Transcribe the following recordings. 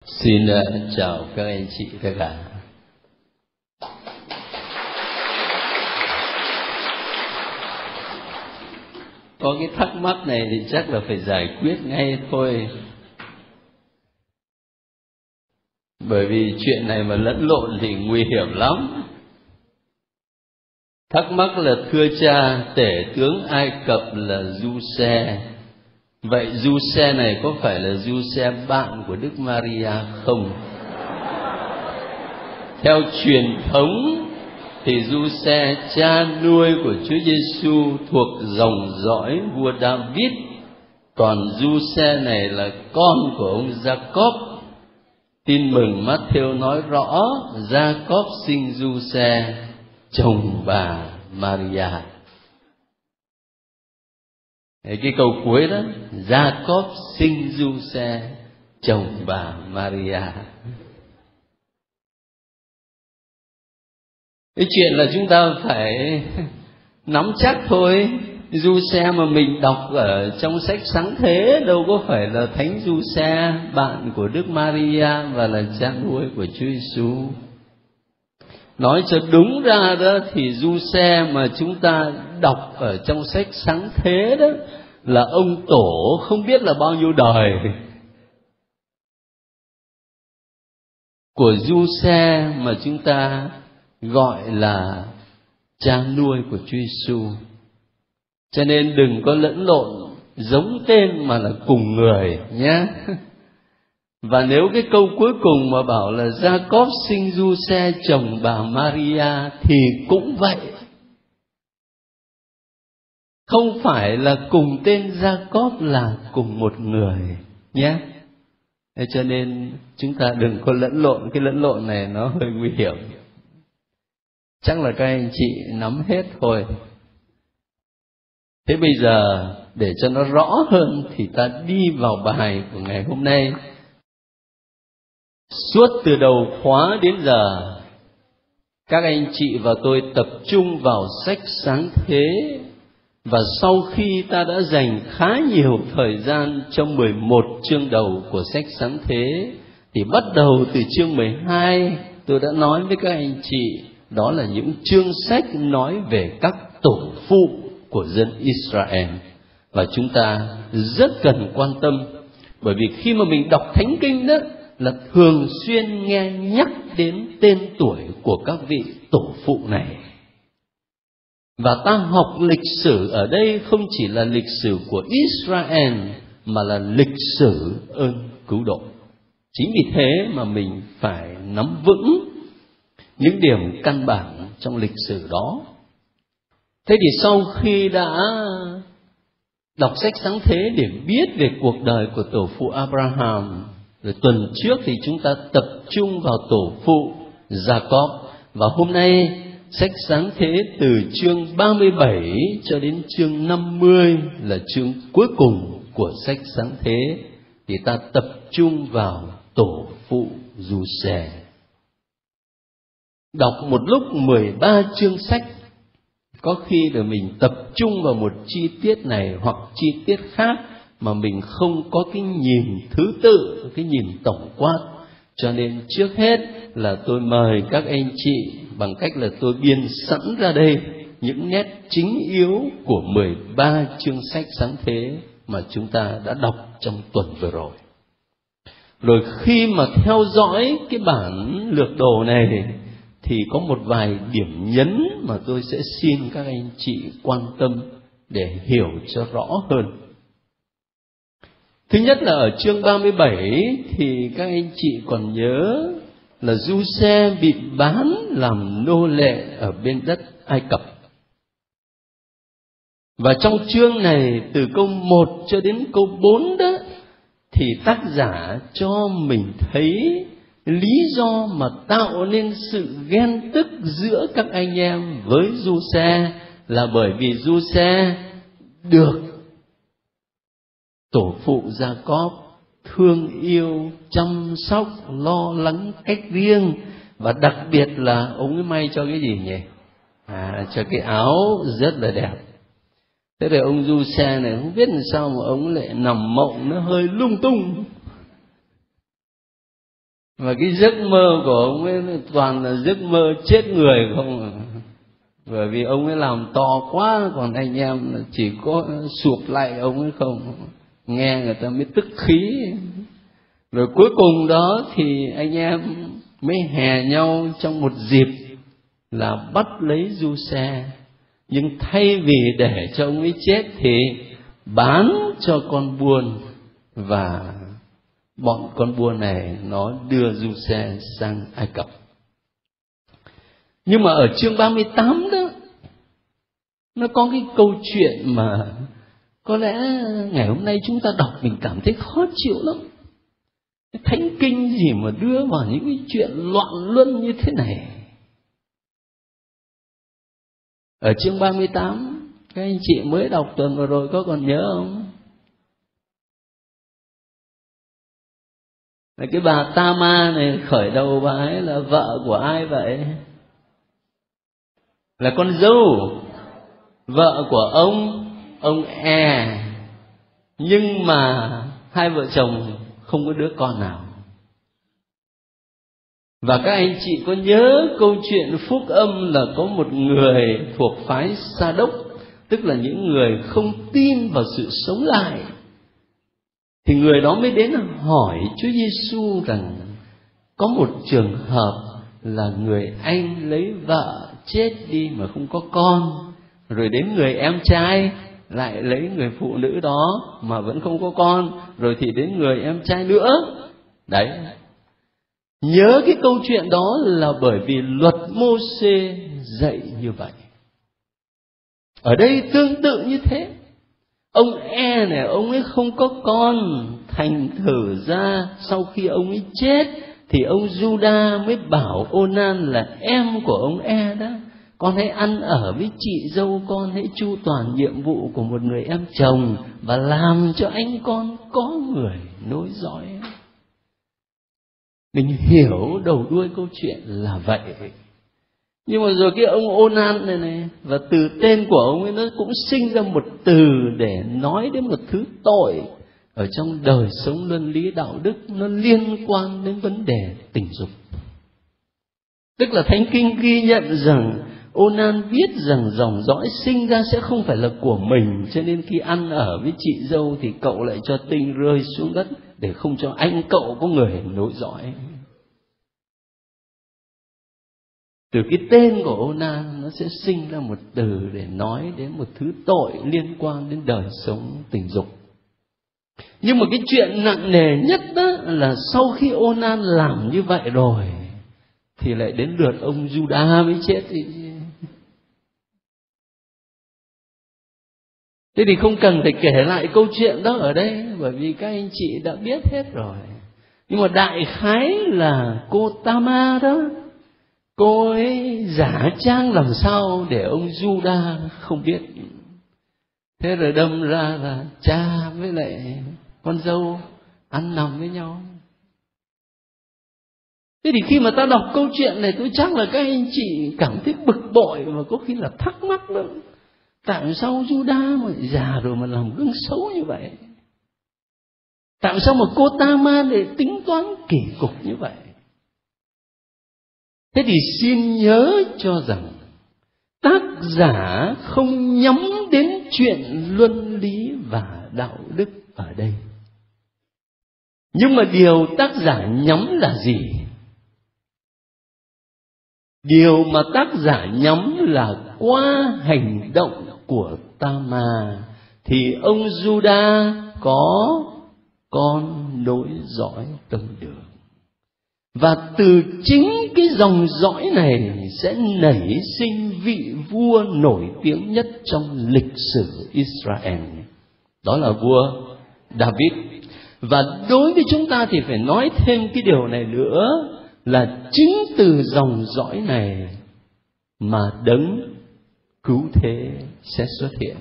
Xin chào các anh chị tất cả. Có cái thắc mắc này thì chắc là phải giải quyết ngay thôi. Bởi vì chuyện này mà lẫn lộn thì nguy hiểm lắm. Thắc mắc là: thưa cha, tể tướng Ai Cập là Giuse. Vậy Giuse này có phải là Giuse bạn của Đức Maria không? Theo truyền thống thì Giuse, cha nuôi của Chúa Giêsu, thuộc dòng dõi vua David. Còn Giuse này là con của ông Jacob. Tin mừng Matthew nói rõ Jacob sinh Giuse, chồng bà Maria. Cái câu cuối đó, Jacob sinh Giuse, chồng bà Maria. Cái chuyện là chúng ta phải nắm chắc thôi. Giuse mà mình đọc ở trong sách Sáng Thế đâu có phải là Thánh Giuse, bạn của Đức Maria và là cha nuôi của Chúa Giêsu. Nói cho đúng ra đó thì Giuse mà chúng ta đọc ở trong sách Sáng Thế đó là ông tổ không biết là bao nhiêu đời của Giuse mà chúng ta gọi là cha nuôi của Chúa Giêsu. Cho nên đừng có lẫn lộn giống tên mà là cùng người nhé. Và nếu cái câu cuối cùng mà bảo là Jacob sinh Giuse, chồng bà Maria, thì cũng vậy. Không phải là cùng tên Jacob là cùng một người nhé. Thế cho nên chúng ta đừng có lẫn lộn. Cái lẫn lộn này nó hơi nguy hiểm. Chắc là các anh chị nắm hết thôi. Thế bây giờ để cho nó rõ hơn thì ta đi vào bài của ngày hôm nay. Suốt từ đầu khóa đến giờ, các anh chị và tôi tập trung vào sách Sáng Thế. Và sau khi ta đã dành khá nhiều thời gian trong 11 chương đầu của sách Sáng Thế, thì bắt đầu từ chương 12 tôi đã nói với các anh chị, đó là những chương sách nói về các tổ phụ của dân Israel. Và chúng ta rất cần quan tâm, bởi vì khi mà mình đọc Thánh Kinh đó là thường xuyên nghe nhắc đến tên tuổi của các vị tổ phụ này. Và ta học lịch sử ở đây không chỉ là lịch sử của Israel, mà là lịch sử ơn cứu độ. Chính vì thế mà mình phải nắm vững những điểm căn bản trong lịch sử đó. Thế thì sau khi đã đọc sách Sáng Thế để biết về cuộc đời của tổ phụ Abraham, rồi tuần trước thì chúng ta tập trung vào tổ phụ Jacob. Và hôm nay sách Sáng Thế từ chương 37 cho đến chương 50 là chương cuối cùng của sách Sáng Thế, thì ta tập trung vào tổ phụ Giuse. Đọc một lúc 13 chương sách, có khi là mình tập trung vào một chi tiết này hoặc chi tiết khác mà mình không có cái nhìn thứ tự, cái nhìn tổng quát. Cho nên trước hết là tôi mời các anh chị bằng cách là tôi biên sẵn ra đây những nét chính yếu của 13 chương sách Sáng Thế mà chúng ta đã đọc trong tuần vừa rồi. Rồi khi mà theo dõi cái bản lược đồ này thì có một vài điểm nhấn mà tôi sẽ xin các anh chị quan tâm để hiểu cho rõ hơn. Thứ nhất là ở chương 37 thì các anh chị còn nhớ là Giuse bị bán làm nô lệ ở bên đất Ai Cập. Và trong chương này từ câu 1 cho đến câu 4 đó thì tác giả cho mình thấy lý do mà tạo nên sự ghen tức giữa các anh em với Giuse là bởi vì Giuse được tổ phụ Jacob thương yêu, chăm sóc, lo lắng cách riêng. Và đặc biệt là ông ấy may cho cái gì nhỉ? Cho cái áo rất là đẹp. Thế rồi ông Giuse này không biết làm sao mà ông lại nằm mộng nó hơi lung tung. Và cái giấc mơ của ông ấy toàn là giấc mơ chết người không à. Bởi vì ông ấy làm to quá, còn anh em chỉ có sụp lại ông ấy không, nghe người ta mới tức khí. Rồi cuối cùng đó thì anh em mới hè nhau trong một dịp là bắt lấy Du-xe, nhưng thay vì để cho ông ấy chết thì bán cho con buôn, và bọn con buôn này nó đưa Du-xe sang Ai Cập. Nhưng mà ở chương 38 đó, nó có cái câu chuyện mà có lẽ ngày hôm nay chúng ta đọc mình cảm thấy khó chịu lắm. Thánh kinh gì mà đưa vào những cái chuyện loạn luân như thế này. Ở chương 38, các anh chị mới đọc tuần vừa rồi có còn nhớ không? Là cái bà Ta-ma này, khởi đầu bà ấy là vợ của ai vậy? Là con dâu, vợ của ông E. Nhưng mà hai vợ chồng không có đứa con nào. Và các anh chị có nhớ câu chuyện phúc âm là có một người thuộc phái Sa Đốc, tức là những người không tin vào sự sống lại, thì người đó mới đến hỏi Chúa Giêsu rằng có một trường hợp là người anh lấy vợ chết đi mà không có con, rồi đến người em trai lại lấy người phụ nữ đó mà vẫn không có con, rồi thì đến người em trai nữa. Đấy, nhớ cái câu chuyện đó là bởi vì luật Mô-xê dạy như vậy. Ở đây tương tự như thế. Ông E này, ông ấy không có con, thành thử ra sau khi ông ấy chết thì ông Giu-đa mới bảo Ô-nan là em của ông E đó, con hãy ăn ở với chị dâu con, hãy chu toàn nhiệm vụ của một người em chồng và làm cho anh con có người nối dõi. Mình hiểu đầu đuôi câu chuyện là vậy. Nhưng mà rồi cái ông Ô-nan này, và từ tên của ông ấy nó cũng sinh ra một từ để nói đến một thứ tội ở trong đời sống luân lý đạo đức, nó liên quan đến vấn đề tình dục. Tức là Thánh Kinh ghi nhận rằng Ô-nan biết rằng dòng dõi sinh ra sẽ không phải là của mình, cho nên khi ăn ở với chị dâu thì cậu lại cho tinh rơi xuống đất để không cho anh cậu có người nối dõi. Từ cái tên của Ô-nan nó sẽ sinh ra một từ để nói đến một thứ tội liên quan đến đời sống tình dục. Nhưng mà cái chuyện nặng nề nhất đó là sau khi Ô-nan làm như vậy rồi thì lại đến lượt ông Giu-đa mới chết thì. Thế thì không cần phải kể lại câu chuyện đó ở đây, bởi vì các anh chị đã biết hết rồi. Nhưng mà đại khái là cô Ta-ma đó, cô ấy giả trang làm sao để ông Giu-đa không biết. Thế rồi đâm ra là cha với lại con dâu ăn nằm với nhau. Thế thì khi mà ta đọc câu chuyện này, tôi chắc là các anh chị cảm thấy bực bội và có khi là thắc mắc đó. Tại sao Giu-đa mà già rồi mà làm gương xấu như vậy? Tại sao mà cô Ta-ma để tính toán kỳ cục như vậy? Thế thì xin nhớ cho rằng tác giả không nhắm đến chuyện luân lý và đạo đức ở đây. Nhưng mà điều tác giả nhắm là gì? Điều mà tác giả nhắm là qua hành động của Ta-ma thì ông Giu-đa có con nối dõi tông đường. Và từ chính cái dòng dõi này sẽ nảy sinh vị vua nổi tiếng nhất trong lịch sử Israel. Đó là vua David. Và đối với chúng ta thì phải nói thêm cái điều này nữa, là chính từ dòng dõi này mà đấng cứu thế sẽ xuất hiện.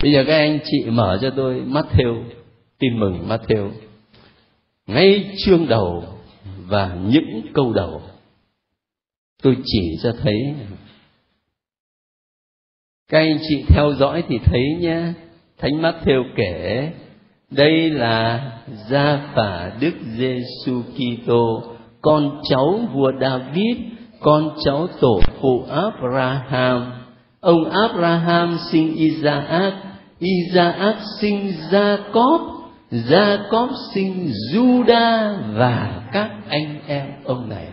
Bây giờ các anh chị mở cho tôi Matthew, tin mừng Matthew, ngay chương đầu và những câu đầu. Tôi chỉ cho thấy, các anh chị theo dõi thì thấy nhé. Thánh Matthew kể Đây là Gia Phả Đức Giêsu Kitô, con cháu vua David, con cháu tổ phụ Abraham. Ông Abraham sinh Isaac, Isaac sinh Jacob, Jacob sinh Juda và các anh em ông này.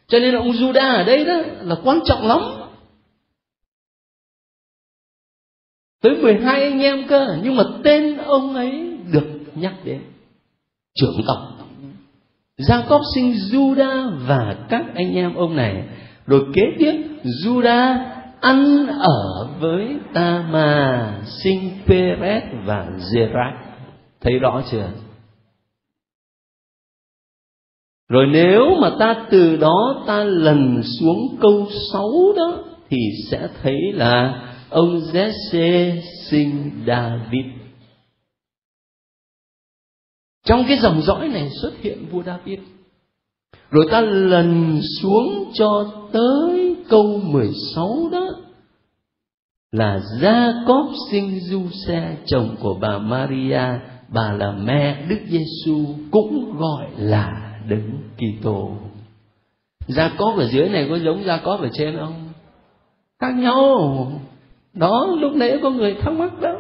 Cho nên ông Juda ở đây đó là quan trọng lắm. Tới 12 anh em cơ, nhưng mà tên ông ấy được nhắc đến, trưởng tộc. Jacob sinh Juda và các anh em ông này. Rồi kế tiếp Juda ăn ở với Tama, sinh Peret và Zerach. Thấy rõ chưa? Rồi nếu mà ta từ đó ta lần xuống câu 6 đó thì sẽ thấy là ông Giê-xê sinh David. Trong cái dòng dõi này xuất hiện vua David. Rồi ta lần xuống cho tới câu 16 đó là Jacob sinh Giuse, chồng của bà Maria, bà là mẹ Đức Giêsu, cũng gọi là Đấng Kitô. Jacob ở dưới này có giống Jacob ở trên không? Khác nhau. Đó, lúc nãy có người thắc mắc đó.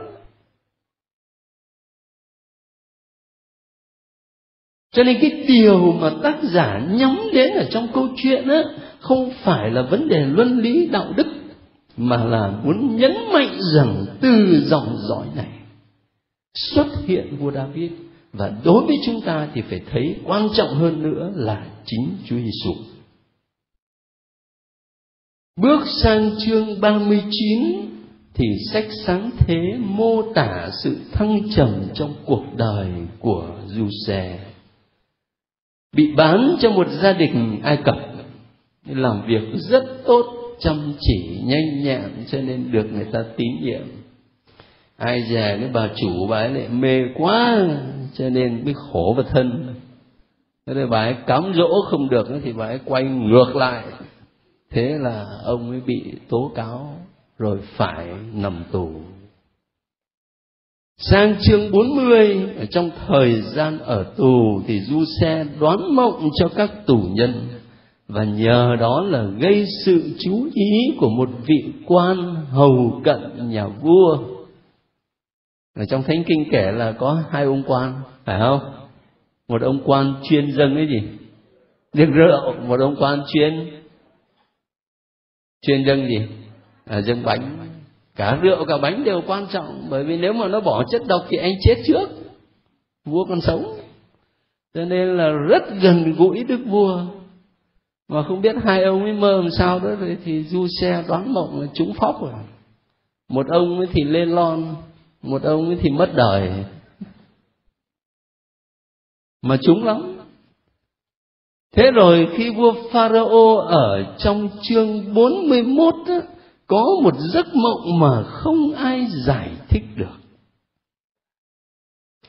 Cho nên cái điều mà tác giả nhắm đến ở trong câu chuyện á, không phải là vấn đề luân lý đạo đức, mà là muốn nhấn mạnh rằng từ dòng dõi này xuất hiện vua David. Và đối với chúng ta thì phải thấy quan trọng hơn nữa là chính Chúa Giêsu. Bước sang chương 39 thì sách Sáng Thế mô tả sự thăng trầm trong cuộc đời của Giuse. Bị bán cho một gia đình Ai Cập, làm việc rất tốt, chăm chỉ, nhanh nhẹn, cho nên được người ta tín nhiệm. Ai dè cái bà chủ bà ấy lại mê quá, cho nên mới khổ vào thân. Thế nên bà ấy cám dỗ không được thì bà ấy quay ngược lại. Thế là ông ấy bị tố cáo rồi phải nằm tù. Sang chương 40, ở trong thời gian ở tù thì Giuse đoán mộng cho các tù nhân, và nhờ đó là gây sự chú ý của một vị quan hầu cận nhà vua. Ở trong Thánh Kinh kể là có 2 ông quan, phải không? Một ông quan chuyên dâng cái gì? Dâng rượu. Một ông quan chuyên dâng gì? Dâng bánh. Cả rượu cả bánh đều quan trọng, bởi vì nếu mà nó bỏ chất độc thì anh chết trước, vua còn sống. Cho nên là rất gần gũi đức vua. Mà không biết 2 ông ấy mơ làm sao đó, thì Giuse đoán mộng là trúng phóc rồi. Một ông ấy thì lên lon, một ông ấy thì mất đời. Mà trúng lắm. Thế rồi khi vua Pharaoh ở trong chương 41 đó, có một giấc mộng mà không ai giải thích được,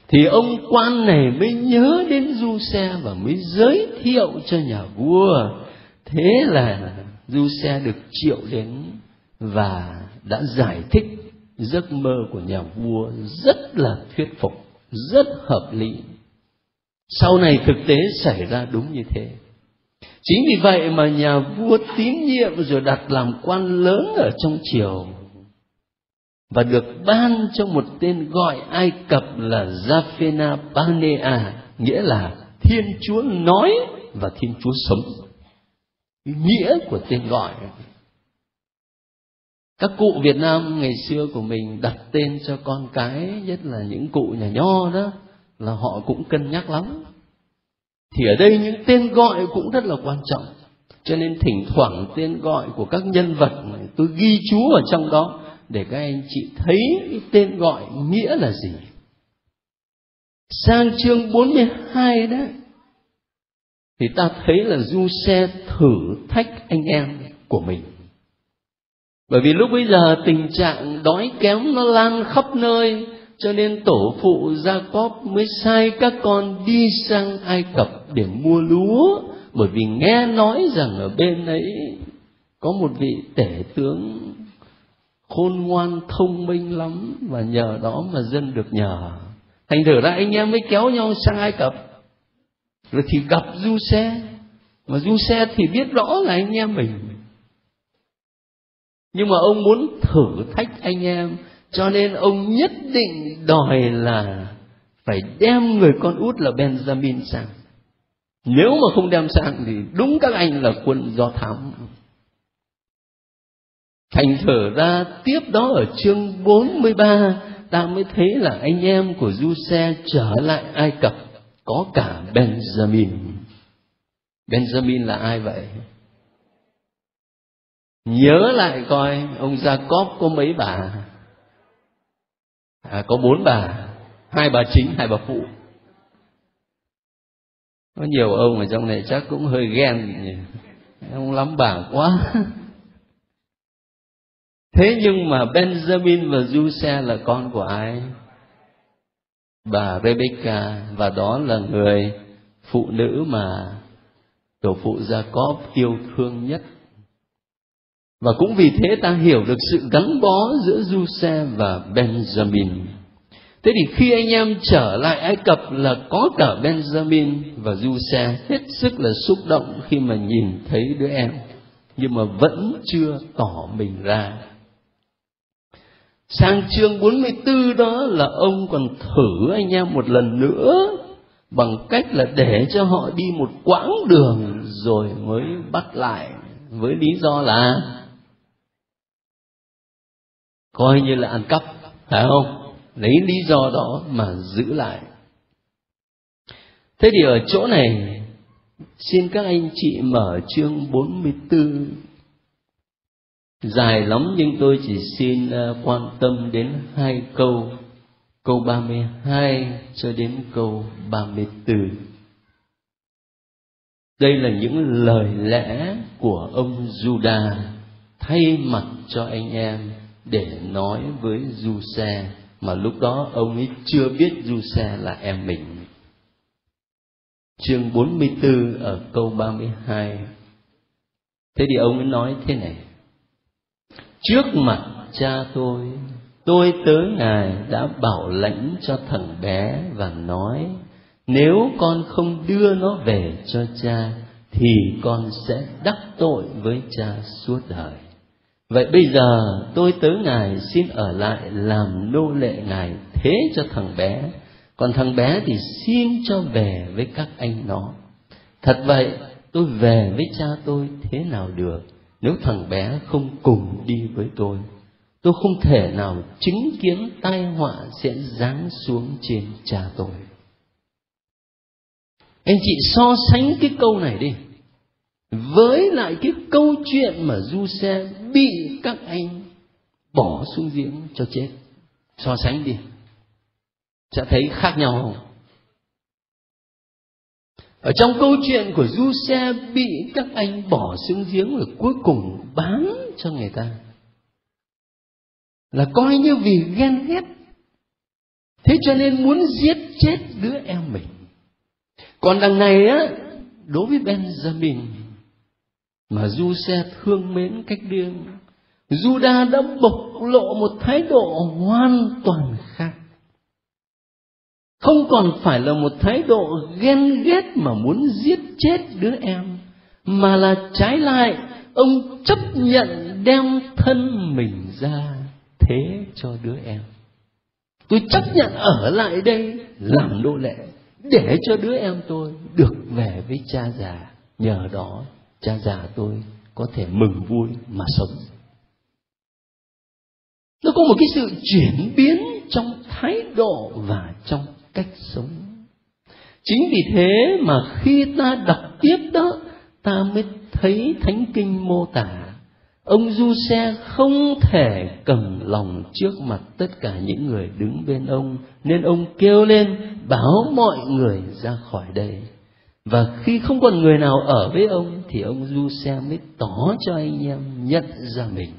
thì ông quan này mới nhớ đến Giuse và mới giới thiệu cho nhà vua. Thế là Giuse được triệu đến và đã giải thích giấc mơ của nhà vua rất là thuyết phục, rất hợp lý. Sau này thực tế xảy ra đúng như thế. Chính vì vậy mà nhà vua tín nhiệm rồi đặt làm quan lớn ở trong triều, và được ban cho một tên gọi Ai Cập là Japhena-Panea, nghĩa là Thiên Chúa nói và Thiên Chúa sống. Nghĩa của tên gọi. Các cụ Việt Nam ngày xưa của mình đặt tên cho con cái, nhất là những cụ nhà Nho đó, là họ cũng cân nhắc lắm. Thì ở đây những tên gọi cũng rất là quan trọng. Cho nên thỉnh thoảng tên gọi của các nhân vật này tôi ghi chú ở trong đó, để các anh chị thấy cái tên gọi nghĩa là gì. Sang chương 42 đó, thì ta thấy là Giuse thử thách anh em của mình. Bởi vì lúc bây giờ tình trạng đói kém nó lan khắp nơi, cho nên tổ phụ Jacob mới sai các con đi sang Ai Cập để mua lúa. Bởi vì nghe nói rằng ở bên ấy có một vị tể tướng khôn ngoan thông minh lắm, và nhờ đó mà dân được nhờ. Thành thử ra anh em mới kéo nhau sang Ai Cập. Rồi thì gặp Du-xe, mà Du-xe thì biết rõ là anh em mình, nhưng mà ông muốn thử thách anh em, cho nên ông nhất định đòi là phải đem người con út là Benjamin sang. Nếu mà không đem sang thì đúng các anh là quân Do Thám. Thành thử ra tiếp đó ở chương 43 ta mới thấy là anh em của Du-xe trở lại Ai Cập, có cả Benjamin. Benjamin là ai vậy? Nhớ lại coi, ông Jacob có mấy bà? Có 4 bà, 2 bà chính, 2 bà phụ. Có nhiều ông ở trong này chắc cũng hơi ghen nhỉ, ông lắm bà quá. Thế nhưng mà Benjamin và Du-xe là con của ai? Bà Rebecca, và đó là người phụ nữ mà tổ phụ Jacob yêu thương nhất. Và cũng vì thế ta hiểu được sự gắn bó giữa Du-xe và Benjamin. Thế thì khi anh em trở lại Ai Cập là có cả Benjamin và Du-xe, hết sức là xúc động khi mà nhìn thấy đứa em, nhưng mà vẫn chưa tỏ mình ra. Sang chương 44 đó là ông còn thử anh em một lần nữa, bằng cách là để cho họ đi một quãng đường rồi mới bắt lại, với lý do là coi như là ăn cắp, phải không? Lấy lý do đó mà giữ lại. Thế thì ở chỗ này xin các anh chị mở chương 44. Dài lắm nhưng tôi chỉ xin quan tâm đến 2 câu, câu 32 cho đến câu 34. Đây là những lời lẽ của ông Juda thay mặt cho anh em để nói với Du-xe, mà lúc đó ông ấy chưa biết Du-xe là em mình. Chương 44 ở câu 32. Thế thì ông ấy nói thế này: trước mặt cha tôi tớ ngài đã bảo lãnh cho thằng bé và nói, nếu con không đưa nó về cho cha thì con sẽ đắc tội với cha suốt đời. Vậy bây giờ tôi tớ ngài xin ở lại làm nô lệ ngài thế cho thằng bé, còn thằng bé thì xin cho về với các anh nó. Thật vậy, tôi về với cha tôi thế nào được nếu thằng bé không cùng đi với tôi? Tôi không thể nào chứng kiến tai họa sẽ giáng xuống trên cha tôi. Anh chị so sánh cái câu này đi với lại cái câu chuyện mà Du-xe bị các anh bỏ xuống giếng cho chết. So sánh đi, sẽ thấy khác nhau không? Ở trong câu chuyện của Du-xe bị các anh bỏ xuống giếng rồi cuối cùng bán cho người ta, là coi như vì ghen ghét, thế cho nên muốn giết chết đứa em mình. Còn đằng này á, đối với Benjamin mà Du-xe thương mến cách điên, Juda đã bộc lộ một thái độ hoàn toàn khác. Không còn phải là một thái độ ghen ghét mà muốn giết chết đứa em, mà là trái lại, ông chấp nhận đem thân mình ra thế cho đứa em. Tôi chấp nhận ở lại đây làm nô lệ để cho đứa em tôi được về với cha già, nhờ đó cha già tôi có thể mừng vui mà sống. Nó có một cái sự chuyển biến trong thái độ và trong cách sống. Chính vì thế mà khi ta đọc tiếp đó, ta mới thấy Thánh Kinh mô tả ông Du-xe không thể cầm lòng trước mặt tất cả những người đứng bên ông, nên ông kêu lên bảo mọi người ra khỏi đây. Và khi không còn người nào ở với ông thì ông Du-xe mới tỏ cho anh em nhận ra mình.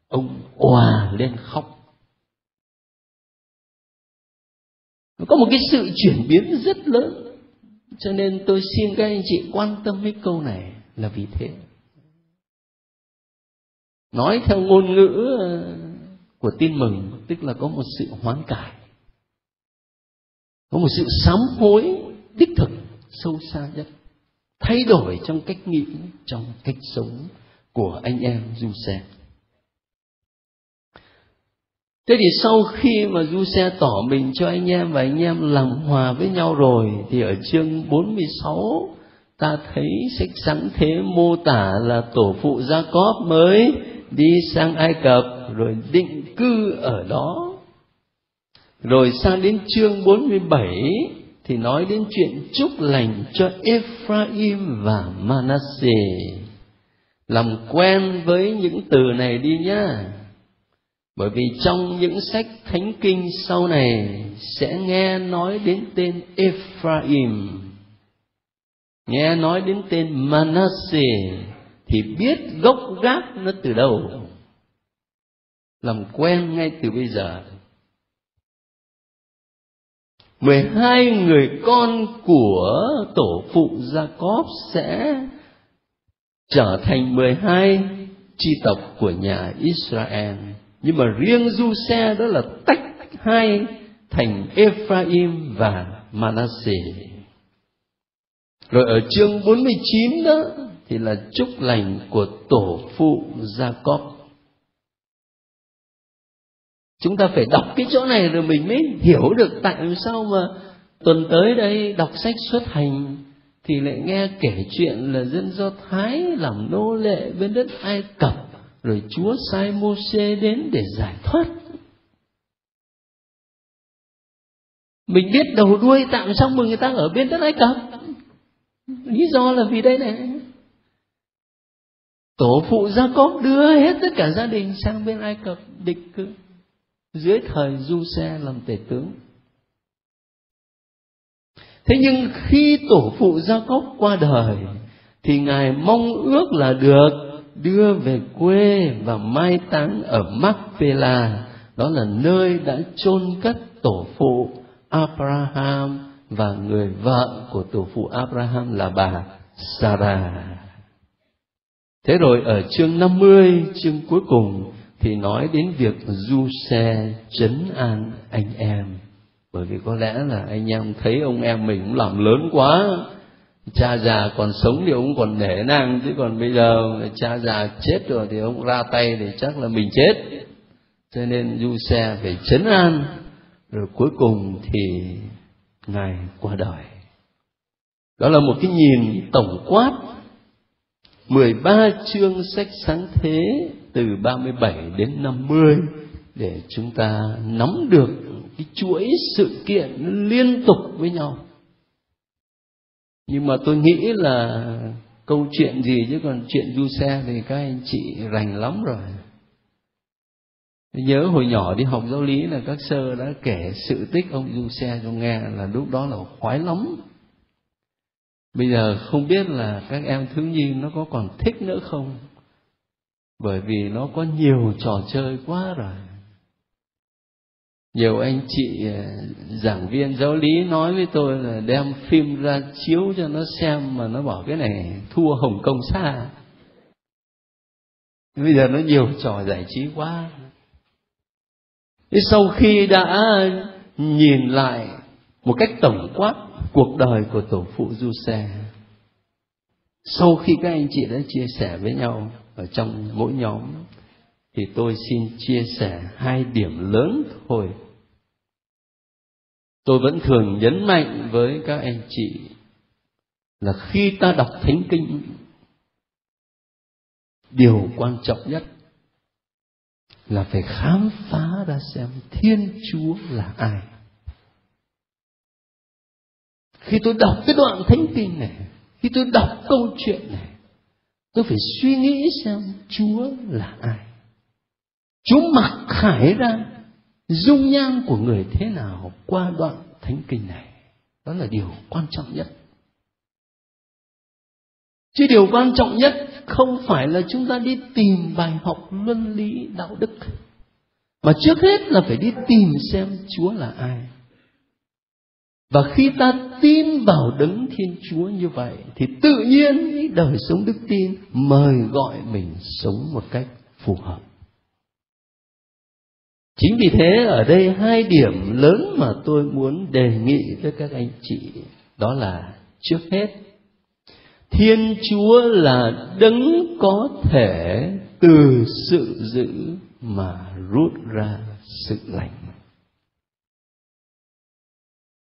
Ông òa lên khóc. Có một cái sự chuyển biến rất lớn, cho nên tôi xin các anh chị quan tâm với câu này là vì thế. Nói theo ngôn ngữ của Tin Mừng, tức là có một sự hoán cải. có một sự sám hối đích thực sâu xa nhất, thay đổi trong cách nghĩ, trong cách sống của anh em Du-xe. Thế thì sau khi mà Du-xe tỏ mình cho anh em và anh em làm hòa với nhau rồi, thì ở chương 46 ta thấy sách Sáng Thế mô tả là tổ phụ Gia-cốp mới đi sang Ai Cập rồi định cư ở đó. Rồi sang đến chương 47 thì nói đến chuyện chúc lành cho Ephraim và Manasseh. Làm quen với những từ này đi nhá. Bởi vì trong những sách thánh kinh sau này sẽ nghe nói đến tên Ephraim, nghe nói đến tên Manasseh, thì biết gốc gác nó từ đâu. Làm quen ngay từ bây giờ. 12 người con của tổ phụ Gia-cốp sẽ trở thành 12 chi tộc của nhà Israel. Nhưng mà riêng Du-xe đó là tách hai thành Ephraim và Manasseh. Rồi ở chương 49 đó thì là chúc lành của tổ phụ Gia-cốp. Chúng ta phải đọc cái chỗ này rồi mình mới hiểu được tại sao mà tuần tới đây đọc sách Xuất Hành thì lại nghe kể chuyện là dân Do Thái làm nô lệ bên đất Ai Cập, rồi Chúa sai Mô-xê đến để giải thoát. Mình biết đầu đuôi tại sao mà người ta ở bên đất Ai Cập. Lý do là vì đây này, tổ phụ Gia-cốp đưa hết tất cả gia đình sang bên Ai Cập định cư dưới thời Du-xe làm tể tướng. Thế nhưng khi tổ phụ Gia-cốp qua đời thì Ngài mong ước là được đưa về quê và mai táng ở Mach-pê-la, đó là nơi đã chôn cất tổ phụ Abraham và người vợ của tổ phụ Abraham là bà Sarah. Thế rồi ở chương 50, chương cuối cùng thì nói đến việc Du-xe trấn an anh em. Bởi vì có lẽ là anh em thấy ông em mình cũng làm lớn quá, cha già còn sống thì ông còn nể nang, chứ còn bây giờ cha già chết rồi thì ông ra tay thì chắc là mình chết. Cho nên Du-xe phải trấn an. Rồi cuối cùng thì Ngài qua đời. Đó là một cái nhìn tổng quát 13 chương sách Sáng Thế từ 37 đến 50 để chúng ta nắm được cái chuỗi sự kiện liên tục với nhau. Nhưng mà tôi nghĩ là câu chuyện gì chứ còn chuyện Du-xe thì các anh chị rành lắm rồi. Nhớ hồi nhỏ đi học giáo lý là các sơ đã kể sự tích ông Du-xe cho nghe, là lúc đó là khoái lắm. Bây giờ không biết là các em thiếu nhi nó có còn thích nữa không, bởi vì nó có nhiều trò chơi quá rồi. Nhiều anh chị giảng viên giáo lý nói với tôi là đem phim ra chiếu cho nó xem mà nó bảo cái này thua Hồng Kông xa. Bây giờ nó nhiều trò giải trí quá. Thế sau khi đã nhìn lại một cách tổng quát cuộc đời của tổ phụ Du-xe, sau khi các anh chị đã chia sẻ với nhau ở trong mỗi nhóm, thì tôi xin chia sẻ 2 điểm lớn thôi. Tôi vẫn thường nhấn mạnh với các anh chị là khi ta đọc Thánh Kinh, điều quan trọng nhất là phải khám phá ra xem Thiên Chúa là ai. Khi tôi đọc cái đoạn Thánh Kinh này, khi tôi đọc câu chuyện này, tôi phải suy nghĩ xem Chúa là ai. Chúa mặc khải ra dung nhan của người thế nào qua đoạn Thánh Kinh này. Đó là điều quan trọng nhất. Chứ điều quan trọng nhất không phải là chúng ta đi tìm bài học luân lý đạo đức, mà trước hết là phải đi tìm xem Chúa là ai. Và khi ta tin vào Đấng Thiên Chúa như vậy thì tự nhiên đời sống đức tin mời gọi mình sống một cách phù hợp. Chính vì thế ở đây hai điểm lớn mà tôi muốn đề nghị với các anh chị, đó là trước hết, Thiên Chúa là đấng có thể từ sự dữ mà rút ra sự lành.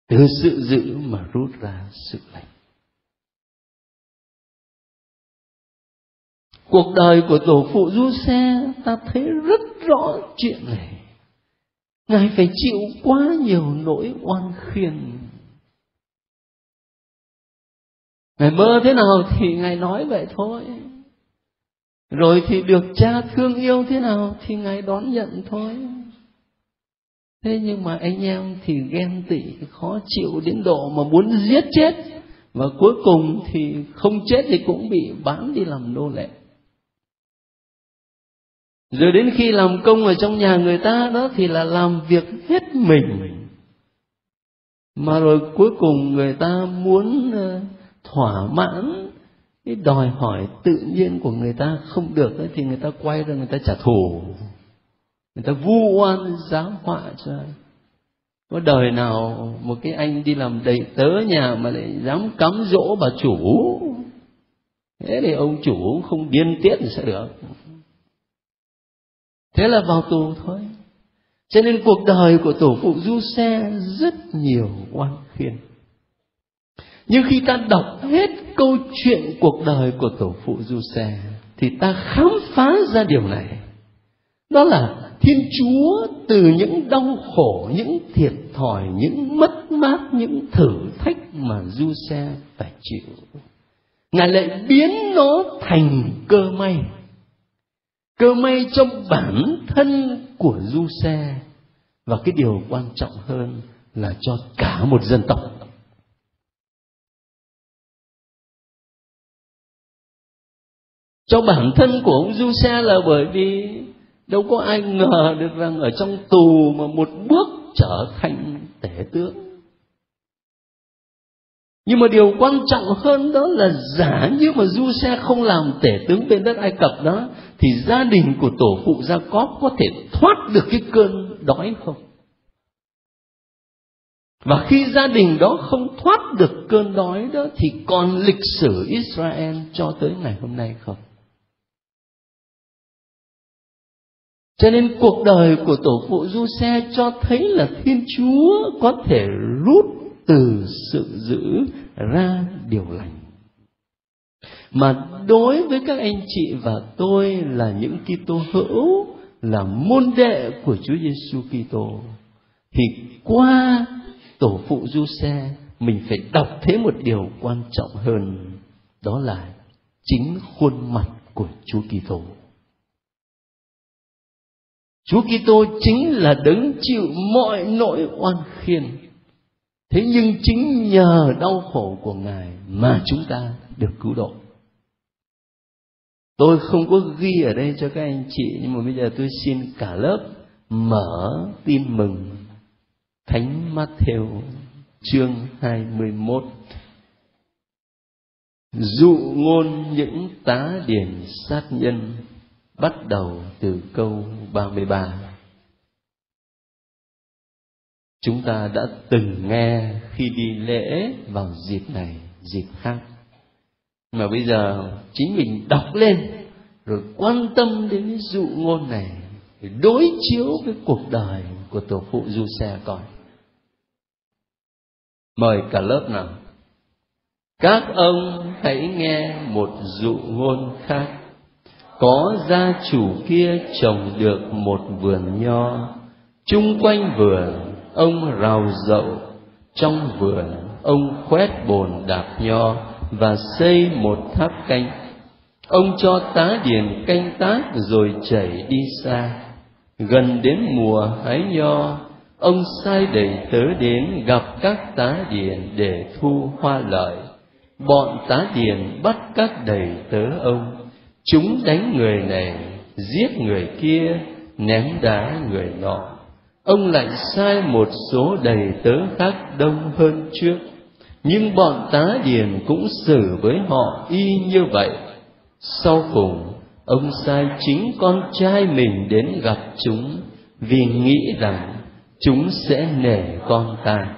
Từ sự dữ mà rút ra sự lành. Cuộc đời của tổ phụ Giuse ta thấy rất rõ chuyện này. Ngài phải chịu quá nhiều nỗi oan khiên. Ngài mơ thế nào thì Ngài nói vậy thôi. Rồi thì được cha thương yêu thế nào thì Ngài đón nhận thôi. Thế nhưng mà anh em thì ghen tị, khó chịu đến độ mà muốn giết chết. Và cuối cùng thì không chết thì cũng bị bán đi làm nô lệ. Rồi đến khi làm công ở trong nhà người ta đó thì là làm việc hết mình. Mà rồi cuối cùng người ta muốn thỏa mãn cái đòi hỏi tự nhiên của người ta không được ấy, thì người ta quay ra người ta trả thù. Người ta vu oan giáo họa cho. Có đời nào một cái anh đi làm đầy tớ nhà mà lại dám cám dỗ bà chủ. Thế thì ông chủ cũng không điên tiết thì sẽ được. Thế là vào tù thôi. Cho nên cuộc đời của tổ phụ Giuse rất nhiều oan khiên. Nhưng khi ta đọc hết câu chuyện cuộc đời của tổ phụ Giuse thì ta khám phá ra điều này. Đó là Thiên Chúa từ những đau khổ, những thiệt thòi, những mất mát, những thử thách mà Giuse phải chịu, Ngài lại biến nó thành cơ may. Cơ may trong bản thân của Giuse, và cái điều quan trọng hơn là cho cả một dân tộc. Cho bản thân của ông Giuse là bởi vì đâu có ai ngờ được rằng ở trong tù mà một bước trở thành tể tướng. Nhưng mà điều quan trọng hơn đó là giả như mà Giuse không làm tể tướng bên đất Ai Cập đó, thì gia đình của tổ phụ Gia-cóp có thể thoát được cái cơn đói không? Và khi gia đình đó không thoát được cơn đói đó thì còn lịch sử Israel cho tới ngày hôm nay không? Cho nên cuộc đời của tổ phụ Giuse cho thấy là Thiên Chúa có thể rút từ sự dữ ra điều lành. Mà đối với các anh chị và tôi là những Kitô hữu, là môn đệ của Chúa Giêsu Kitô, thì qua tổ phụ Giuse mình phải đọc thấy một điều quan trọng hơn, đó là chính khuôn mặt của Chúa Kitô. Chúa Kitô chính là đấng chịu mọi nỗi oan khiên. Thế nhưng chính nhờ đau khổ của Ngài mà chúng ta được cứu độ. Tôi không có ghi ở đây cho các anh chị, nhưng mà bây giờ tôi xin cả lớp mở tin mừng Thánh Mát-thêu chương 21. Dụ ngôn những tá điển sát nhân, bắt đầu từ câu 33. Chúng ta đã từng nghe khi đi lễ vào dịp này, dịp khác. Mà bây giờ chính mình đọc lên, rồi quan tâm đến cái dụ ngôn này, để đối chiếu với cuộc đời của tổ phụ Giuse coi. Mời cả lớp nào. Các ông hãy nghe một dụ ngôn khác. Có gia chủ kia trồng được một vườn nho. Chung quanh vườn ông rào dậu, trong vườn ông khoét bồn đạp nho và xây một tháp canh. Ông cho tá điền canh tác rồi chạy đi xa. Gần đến mùa hái nho, ông sai đầy tớ đến gặp các tá điền để thu hoa lợi. Bọn tá điền bắt các đầy tớ ông. Chúng đánh người này, giết người kia, ném đá người nọ. Ông lại sai một số đầy tớ khác đông hơn trước, nhưng bọn tá điền cũng xử với họ y như vậy. Sau cùng, ông sai chính con trai mình đến gặp chúng, vì nghĩ rằng chúng sẽ nể con ta.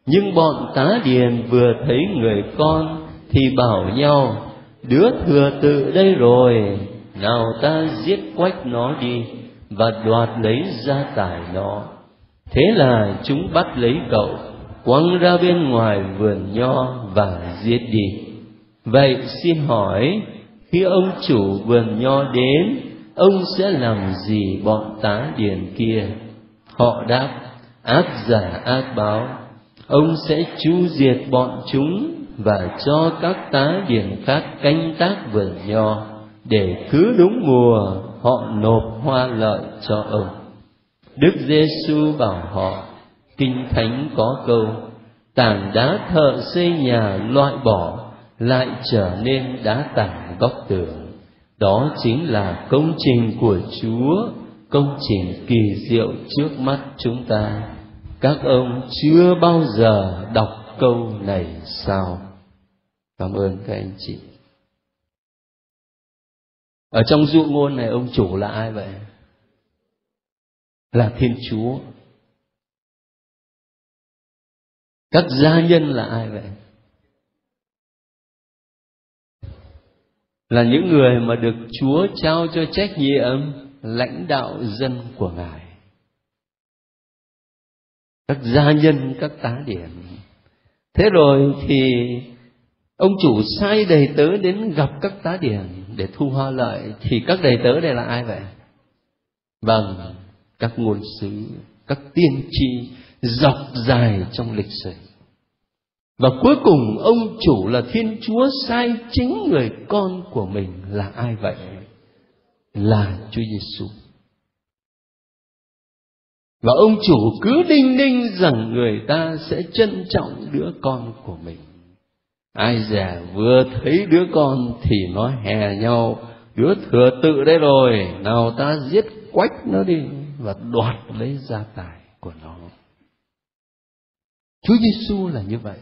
Nhưng bọn tá điền vừa thấy người con thì bảo nhau: đứa thừa tự đây rồi, nào ta giết quách nó đi và đoạt lấy gia tài nó. Thế là chúng bắt lấy cậu, quăng ra bên ngoài vườn nho và giết đi. Vậy xin hỏi, khi ông chủ vườn nho đến, ông sẽ làm gì bọn tá điền kia? Họ đáp: ác giả ác báo. Ông sẽ tru diệt bọn chúng và cho các tá điền khác canh tác vườn nho, để cứ đúng mùa họ nộp hoa lợi cho ông. Đức Giêsu bảo họ: Kinh Thánh có câu: tảng đá thợ xây nhà loại bỏ lại trở nên đá tảng góc tường. Đó chính là công trình của Chúa, công trình kỳ diệu trước mắt chúng ta. Các ông chưa bao giờ đọc câu này sao? Cảm ơn các anh chị. Ở trong dụ ngôn này, ông chủ là ai vậy? Là Thiên Chúa. Các gia nhân là ai vậy? Là những người mà được Chúa trao cho trách nhiệm lãnh đạo dân của Ngài. Các gia nhân, các tá điển. Thế rồi thì ông chủ sai đầy tớ đến gặp các tá điển để thu hoa lợi. Thì các đầy tớ đây là ai vậy? Vâng, các ngôn sứ, các tiên tri dọc dài trong lịch sử. Và cuối cùng ông chủ là Thiên Chúa sai chính người con của mình là ai vậy? Là Chúa Giêsu. Và ông chủ cứ đinh ninh rằng người ta sẽ trân trọng đứa con của mình. Ai dè vừa thấy đứa con thì nó hè nhau: đứa thừa tự đây rồi, nào ta giết quách nó đi và đoạt lấy gia tài của nó. Chúa Giêsu là như vậy.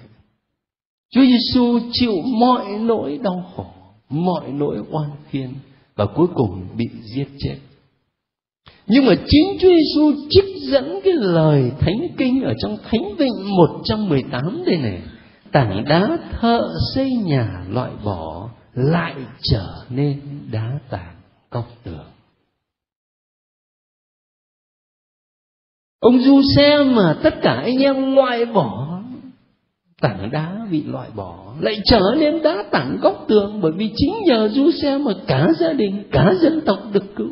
Chúa Giêsu chịu mọi nỗi đau khổ, mọi nỗi oan khiên và cuối cùng bị giết chết. Nhưng mà chính Chúa Giêsu trích dẫn cái lời thánh kinh ở trong Thánh Vịnh 118 đây này: tảng đá thợ xây nhà loại bỏ lại trở nên đá tảng góc tường. Ông Giuse mà tất cả anh em loại bỏ, tảng đá bị loại bỏ lại trở nên đá tảng góc tường, bởi vì chính nhờ Giuse mà cả gia đình, cả dân tộc được cứu.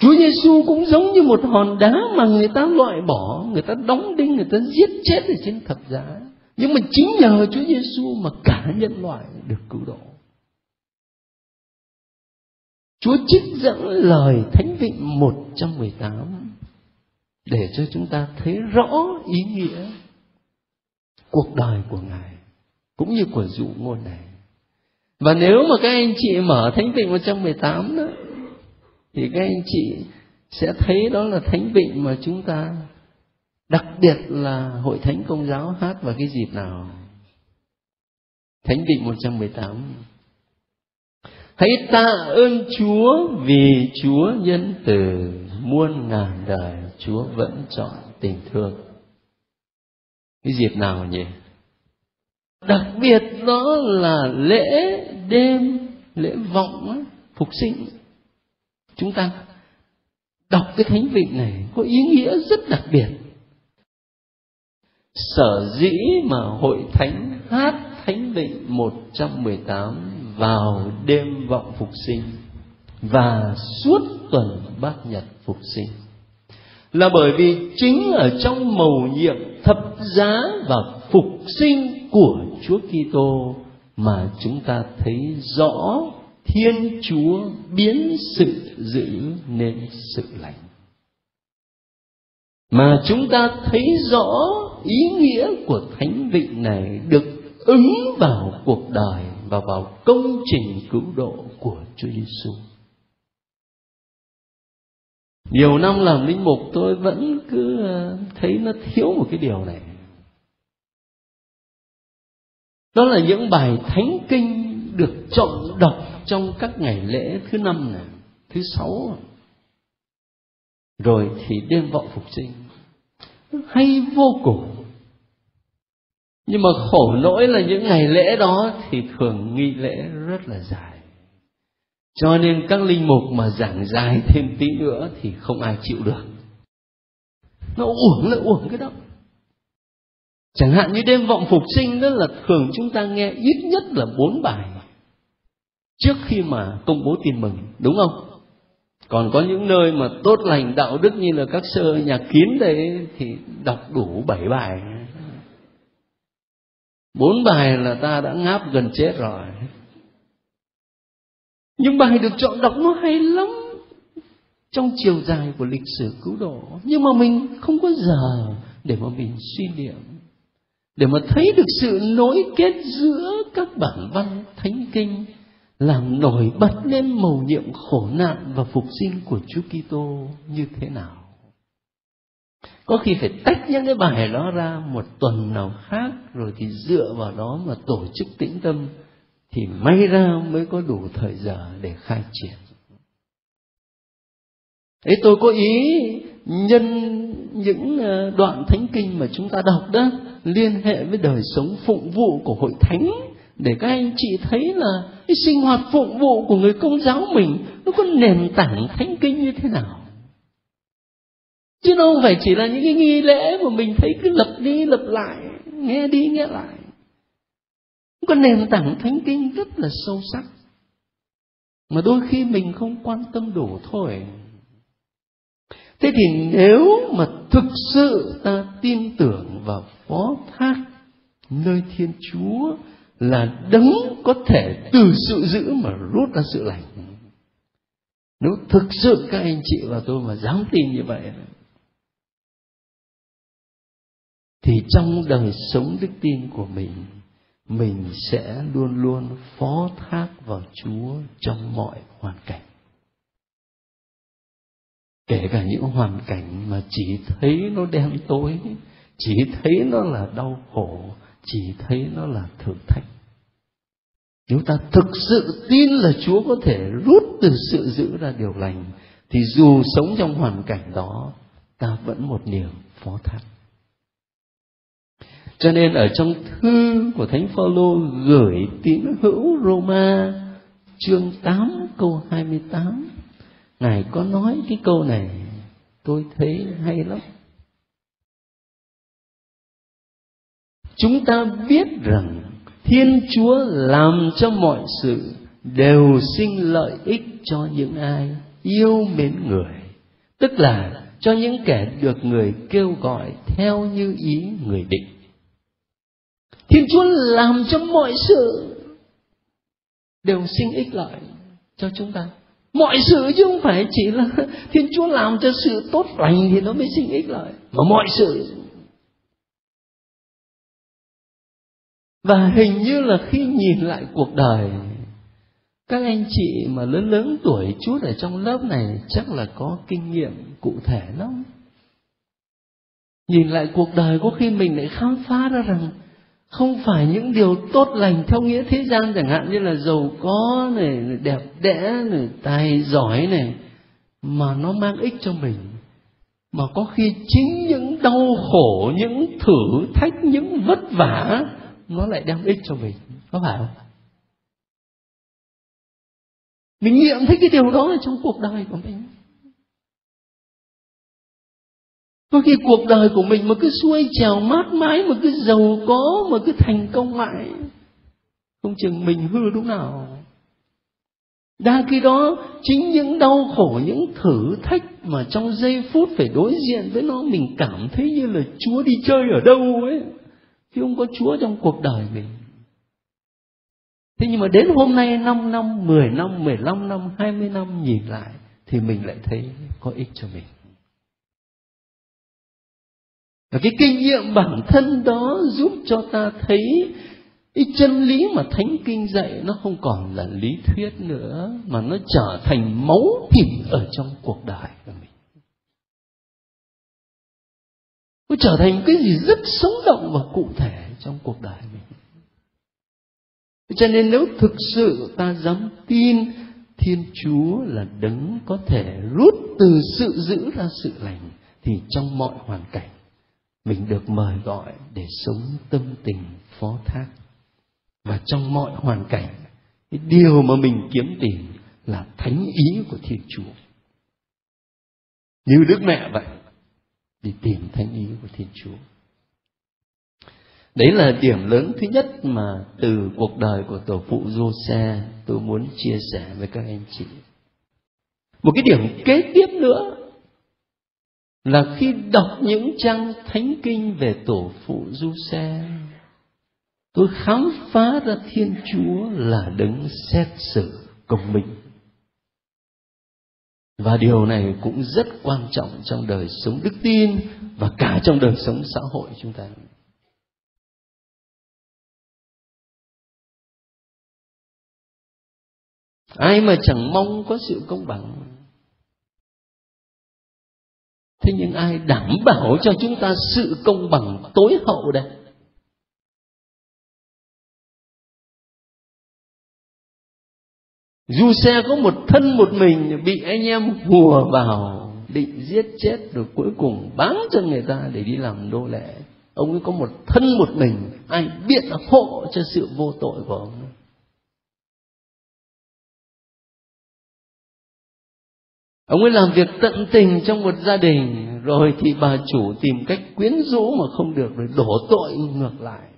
Chúa Giêsu cũng giống như một hòn đá mà người ta loại bỏ, người ta đóng đinh, người ta giết chết ở trên thập giá. Nhưng mà chính nhờ Chúa Giêsu mà cả nhân loại được cứu độ. Chúa trích dẫn lời Thánh Vịnh 118 để cho chúng ta thấy rõ ý nghĩa cuộc đời của Ngài cũng như của dụ ngôn này. Và nếu mà các anh chị mở Thánh Vịnh 118 đó, thì các anh chị sẽ thấy đó là Thánh Vịnh mà chúng ta đặc biệt là Hội Thánh Công giáo hát vào cái dịp nào? Thánh Vịnh 118: hãy tạ ơn Chúa vì Chúa nhân từ, muôn ngàn đời Chúa vẫn chọn tình thương. Cái dịp nào nhỉ? Đặc biệt đó là lễ đêm, lễ vọng phục sinh. Chúng ta đọc cái Thánh Vịnh này có ý nghĩa rất đặc biệt. Sở dĩ mà Hội Thánh hát Thánh Vịnh 118 vào đêm vọng phục sinh và suốt tuần Bát Nhật phục sinh là bởi vì chính ở trong mầu nhiệm thập giá và phục sinh của Chúa Kitô mà chúng ta thấy rõ Thiên Chúa biến sự dữ nên sự lành. Mà chúng ta thấy rõ ý nghĩa của Thánh Vịnh này được ứng vào cuộc đời và vào công trình cứu độ của Chúa Giêsu. Nhiều năm làm linh mục tôi vẫn cứ thấy nó thiếu một cái điều này. Đó là những bài thánh kinh được chọn đọc trong các ngày lễ thứ 5 này, thứ 6. rồi thì đêm vọng phục sinh. Hay vô cùng. Nhưng mà khổ nỗi là những ngày lễ đó thì thường nghi lễ rất là dài. Cho nên các linh mục mà giảng dài thêm tí nữa thì không ai chịu được. Nó uổng cái đó. Chẳng hạn như đêm vọng phục sinh đó là thường chúng ta nghe ít nhất là 4 bài trước khi mà công bố tin mừng, đúng không? Còn có những nơi mà tốt lành đạo đức như là các sơ nhà Kiến đấy thì đọc đủ 7 bài. 4 bài là ta đã ngáp gần chết rồi. Nhưng bài được chọn đọc nó hay lắm trong chiều dài của lịch sử cứu độ. Nhưng mà mình không có giờ để mà mình suy niệm, để mà thấy được sự nối kết giữa các bản văn thánh kinh, làm nổi bật lên mầu nhiệm khổ nạn và phục sinh của Chúa Kitô như thế nào. Có khi phải tách những cái bài đó ra một tuần nào khác, rồi thì dựa vào đó mà tổ chức tĩnh tâm, thì may ra mới có đủ thời giờ để khai triển. Thế tôi có ý nhân những đoạn thánh kinh mà chúng ta đọc đó liên hệ với đời sống phụng vụ của hội thánh, để các anh chị thấy là cái sinh hoạt phụng vụ của người Công giáo mình nó có nền tảng thánh kinh như thế nào. Chứ nó không phải chỉ là những cái nghi lễ mà mình thấy cứ lặp đi lặp lại, nghe đi nghe lại. Có nền tảng thánh kinh rất là sâu sắc, mà đôi khi mình không quan tâm đủ thôi. Thế thì nếu mà thực sự ta tin tưởng và phó thác nơi Thiên Chúa là đấng có thể từ sự dữ mà rút ra sự lành, nếu thực sự các anh chị và tôi mà dám tin như vậy, thì trong đời sống đức tin của mình sẽ luôn luôn phó thác vào Chúa trong mọi hoàn cảnh. Kể cả những hoàn cảnh mà chỉ thấy nó đen tối, chỉ thấy nó là đau khổ, chỉ thấy nó là thử thách. Nếu ta thực sự tin là Chúa có thể rút từ sự dữ ra điều lành, thì dù sống trong hoàn cảnh đó, ta vẫn một niềm phó thác. Cho nên ở trong thư của Thánh Phaolô gửi tín hữu Roma chương 8 câu 28, Ngài có nói cái câu này tôi thấy hay lắm. Chúng ta biết rằng Thiên Chúa làm cho mọi sự đều sinh lợi ích cho những ai yêu mến Người, tức là cho những kẻ được Người kêu gọi theo như ý Người định. Thiên Chúa làm cho mọi sự đều sinh ích lợi cho chúng ta. Mọi sự, chứ không phải chỉ là Thiên Chúa làm cho sự tốt lành thì nó mới sinh ích lợi, mà mọi sự. Và hình như là khi nhìn lại cuộc đời, các anh chị mà lớn tuổi chút ở trong lớp này chắc là có kinh nghiệm cụ thể lắm. Nhìn lại cuộc đời có khi mình lại khám phá ra rằng không phải những điều tốt lành theo nghĩa thế gian, chẳng hạn như là giàu có này, đẹp đẽ này, tài giỏi này, mà nó mang ích cho mình. Mà có khi chính những đau khổ, những thử thách, những vất vả nó lại đem ích cho mình, có phải không? Mình nghiệm thấy cái điều đó ở trong cuộc đời của mình. Có khi cuộc đời của mình mà cứ xuôi trèo mát mái, mà cứ giàu có, mà cứ thành công mãi, không chừng mình hư lúc nào. Đa khi đó chính những đau khổ, những thử thách mà trong giây phút phải đối diện với nó, mình cảm thấy như là Chúa đi chơi ở đâu ấy, chứ không có Chúa trong cuộc đời mình. Thế nhưng mà đến hôm nay 5 năm, 10 năm, 15 năm, 20 năm nhìn lại thì mình lại thấy có ích cho mình. Và cái kinh nghiệm bản thân đó giúp cho ta thấy cái chân lý mà Thánh Kinh dạy nó không còn là lý thuyết nữa, mà nó trở thành máu thịt ở trong cuộc đời của mình. Nó trở thành cái gì rất sống động và cụ thể trong cuộc đời mình. Cho nên nếu thực sự ta dám tin, Thiên Chúa là đấng có thể rút từ sự dữ ra sự lành, thì trong mọi hoàn cảnh mình được mời gọi để sống tâm tình phó thác. Và trong mọi hoàn cảnh, cái điều mà mình kiếm tìm là thánh ý của Thiên Chúa. Như Đức Mẹ vậy, đi tìm thánh ý của Thiên Chúa. Đấy là điểm lớn thứ nhất mà từ cuộc đời của tổ phụ Giô-se tôi muốn chia sẻ với các anh chị. Một cái điểm kế tiếp nữa là khi đọc những trang thánh kinh về tổ phụ Giô-se, tôi khám phá ra Thiên Chúa là đấng xét xử công bình. Và điều này cũng rất quan trọng trong đời sống đức tin và cả trong đời sống xã hội chúng ta. Ai mà chẳng mong có sự công bằng. Thế nhưng ai đảm bảo cho chúng ta sự công bằng tối hậu đây? Giô-se có một thân một mình, bị anh em hùa vào định giết chết, rồi cuối cùng bán cho người ta để đi làm nô lệ. Ông ấy có một thân một mình, ai biện hộ cho sự vô tội của ông. Ông ấy làm việc tận tình trong một gia đình, rồi thì bà chủ tìm cách quyến rũ mà không được, rồi đổ tội ngược lại.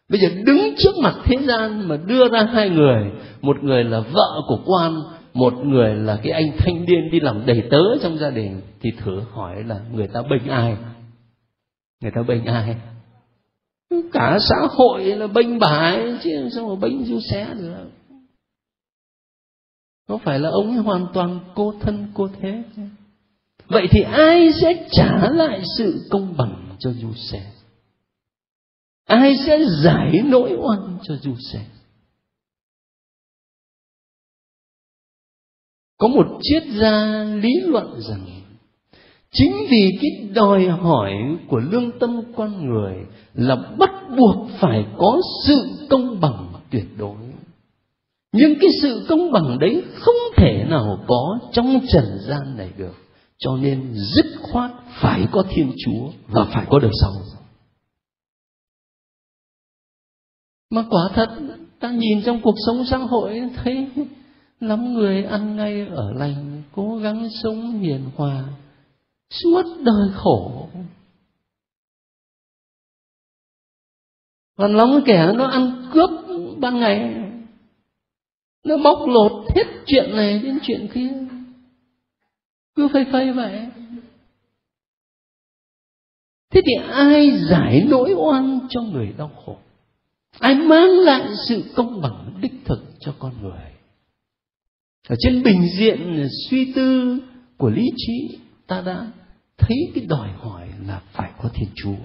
Bây giờ đứng trước mặt thế gian mà đưa ra hai người, một người là vợ của quan, một người là cái anh thanh niên đi làm đầy tớ trong gia đình, thì thử hỏi là người ta bênh ai? Người ta bênh ai? Cả xã hội là bênh bà ấy chứ sao mà bênh Giô-se được? Có phải là ông ấy hoàn toàn cô thân cô thế? Vậy thì ai sẽ trả lại sự công bằng cho Giô-se? Ai sẽ giải nỗi oan cho Giô-se? Có một triết gia lý luận rằng chính vì cái đòi hỏi của lương tâm con người là bắt buộc phải có sự công bằng tuyệt đối. Nhưng cái sự công bằng đấy không thể nào có trong trần gian này được. Cho nên dứt khoát phải có Thiên Chúa và phải có đời sau. Mà quả thật ta nhìn trong cuộc sống xã hội thấy lắm người ăn ngay ở lành, cố gắng sống hiền hòa, suốt đời khổ. Còn lắm kẻ nó ăn cướp ban ngày, nó bóc lột hết chuyện này đến chuyện kia, cứ phây phây vậy. Thế thì ai giải nỗi oan cho người đau khổ? Ai mang lại sự công bằng đích thực cho con người? Ở trên bình diện suy tư của lý trí, ta đã thấy cái đòi hỏi là phải có Thiên Chúa,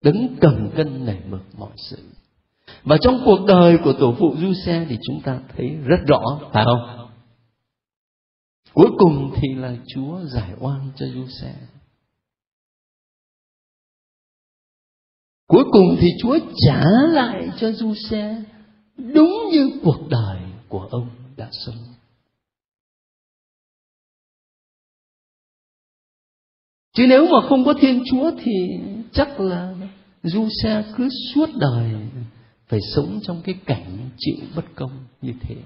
đấng cầm cân nảy mực mọi sự. Và trong cuộc đời của tổ phụ Giô-se thì chúng ta thấy rất rõ, phải không? Cuối cùng thì là Chúa giải oan cho Giô-se. Cuối cùng thì Chúa trả lại cho Giô-se đúng như cuộc đời của ông đã sống. Chứ nếu mà không có Thiên Chúa thì chắc là Giô-se cứ suốt đời phải sống trong cái cảnh chịu bất công như thế.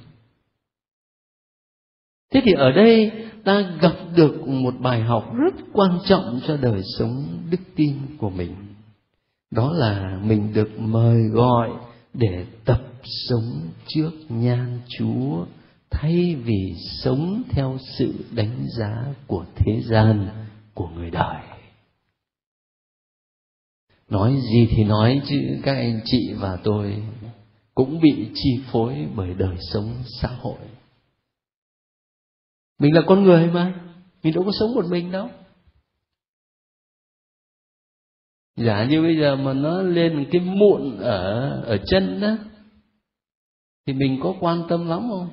Thế thì ở đây ta gặp được một bài học rất quan trọng cho đời sống đức tin của mình. Đó là mình được mời gọi để tập sống trước nhan Chúa, thay vì sống theo sự đánh giá của thế gian, của người đời. Nói gì thì nói chứ các anh chị và tôi cũng bị chi phối bởi đời sống xã hội. Mình là con người mà, mình đâu có sống một mình đâu. Giả như bây giờ mà nó lên cái mụn ở chân đó, thì mình có quan tâm lắm không?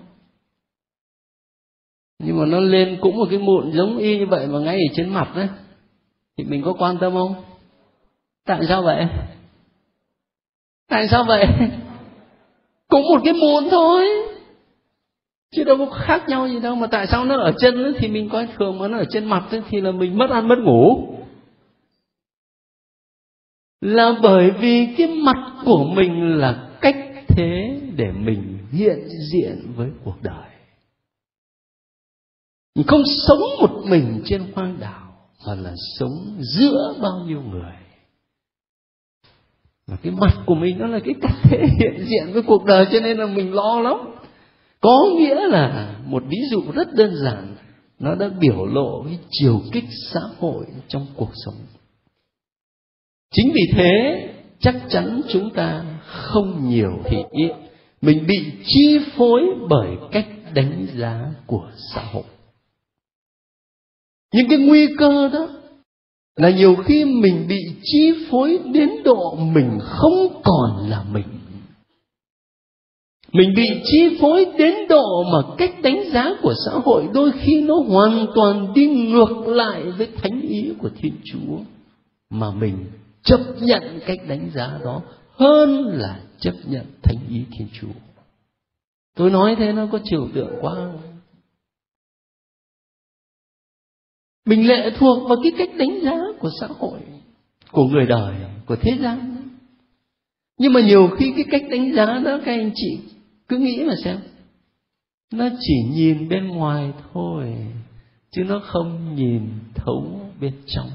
Nhưng mà nó lên cũng một cái mụn giống y như vậy mà ngay ở trên mặt đấy, thì mình có quan tâm không? Tại sao vậy? Tại sao vậy? Cũng một cái mụn thôi. chứ đâu có khác nhau gì đâu. Mà tại sao nó ở chân thì mình coi thường, mà nó ở trên mặt thì là mình mất ăn mất ngủ? Là bởi vì cái mặt của mình là cách thế để mình hiện diện với cuộc đời. Mình không sống một mình trên hoang đảo, mà là sống giữa bao nhiêu người. Và cái mặt của mình nó là cái cách thế hiện diện với cuộc đời, cho nên là mình lo lắm. Có nghĩa là một ví dụ rất đơn giản, nó đã biểu lộ cái chiều kích xã hội trong cuộc sống. Chính vì thế chắc chắn chúng ta không nhiều thì ít, mình bị chi phối bởi cách đánh giá của xã hội. Nhưng cái nguy cơ đó là nhiều khi mình bị chi phối đến độ mình không còn là mình. Mình bị chi phối đến độ mà cách đánh giá của xã hội đôi khi nó hoàn toàn đi ngược lại với thánh ý của Thiên Chúa, mà mình chấp nhận cách đánh giá đó hơn là chấp nhận thánh ý Thiên Chúa. Tôi nói thế nó có trừu tượng quá không? Mình lệ thuộc vào cái cách đánh giá của xã hội, của người đời, của thế gian. Nhưng mà nhiều khi cái cách đánh giá đó các anh chị cứ nghĩ mà xem, nó chỉ nhìn bên ngoài thôi, chứ nó không nhìn thấu bên trong.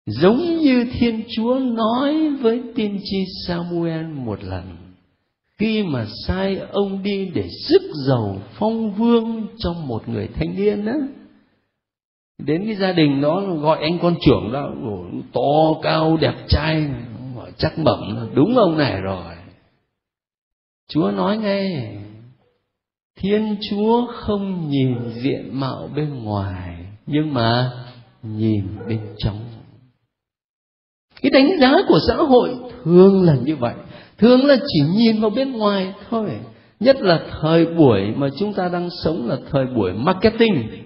Giống như Thiên Chúa nói với tiên tri Samuel một lần, khi mà sai ông đi để rước dầu phong vương cho một người thanh niên đó. Đến cái gia đình đó gọi anh con trưởng đó, to cao đẹp trai, gọi chắc bẩm, đúng ông này rồi. Chúa nói ngay, Thiên Chúa không nhìn diện mạo bên ngoài, nhưng mà nhìn bên trong. Cái đánh giá của xã hội thường là như vậy, thường là chỉ nhìn vào bên ngoài thôi. Nhất là thời buổi mà chúng ta đang sống là thời buổi marketing.